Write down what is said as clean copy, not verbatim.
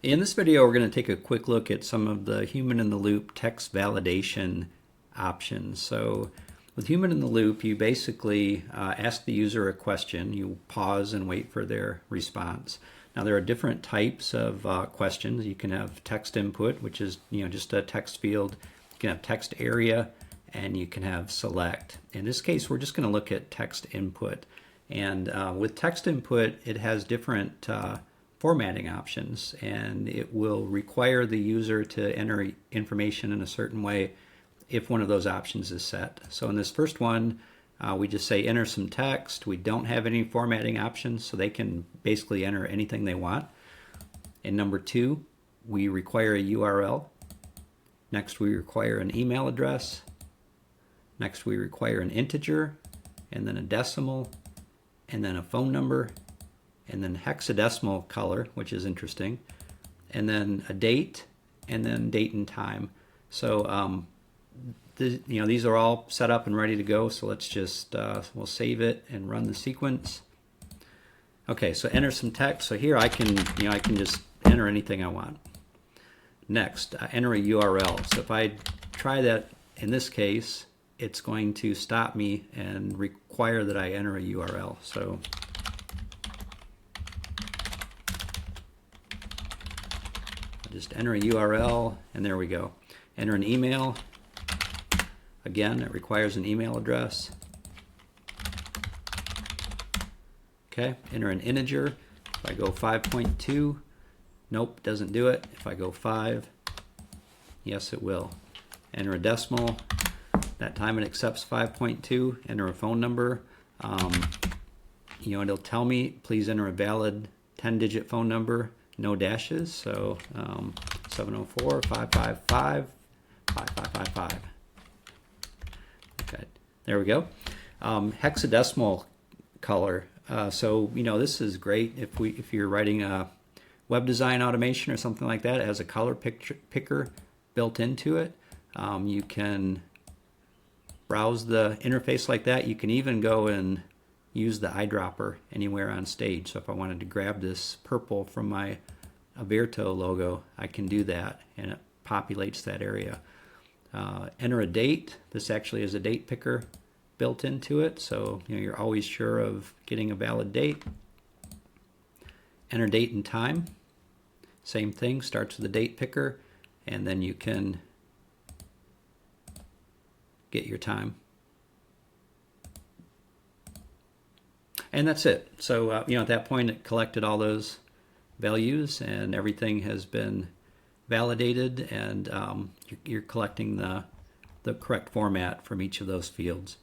In this video, we're going to take a quick look at some of the human-in-the-loop text validation options. So with human-in-the-loop, you basically ask the user a question. You pause and wait for their response. Now, there are different types of questions. You can have text input, which is just a text field. You can have text area, and you can have select. In this case, we're just going to look at text input. And with text input, it has different formatting options, and it will require the user to enter information in a certain way if one of those options is set. So in this first one, we just say enter some text. We don't have any formatting options, so they can basically enter anything they want. In number 2, we require a URL. Next, we require an email address. Next, we require an integer, and then a decimal, and then a phone number, and then hexadecimal color, which is interesting, and then a date, and then date and time. So these are all set up and ready to go. So let's just we'll save it and run the sequence. Okay, so enter some text. So here I can just enter anything I want. Next, enter a URL. So if I try that in this case, it's going to stop me and require that I enter a URL. So just enter a URL, and there we go. Enter an email. Again, it requires an email address. Okay, enter an integer. If I go 5.2, nope, doesn't do it. If I go 5, yes, it will. Enter a decimal. That time it accepts 5.2. Enter a phone number. It'll tell me, please enter a valid 10-digit phone number. No dashes, so 704-555-5555. Okay, there we go. Hexadecimal color. So this is great if you're writing a web design automation or something like that. It has a color picker built into it. You can browse the interface like that. You can even go and use the eyedropper anywhere on stage. So if I wanted to grab this purple from my Avairto logo, I can do that, and it populates that area. Enter a date. This actually is a date picker built into it, so you're always sure of getting a valid date. Enter date and time. Same thing, starts with a date picker, and then you can get your time. And that's it. So at that point, it collected all those values, and everything has been validated, and you're collecting the correct format from each of those fields.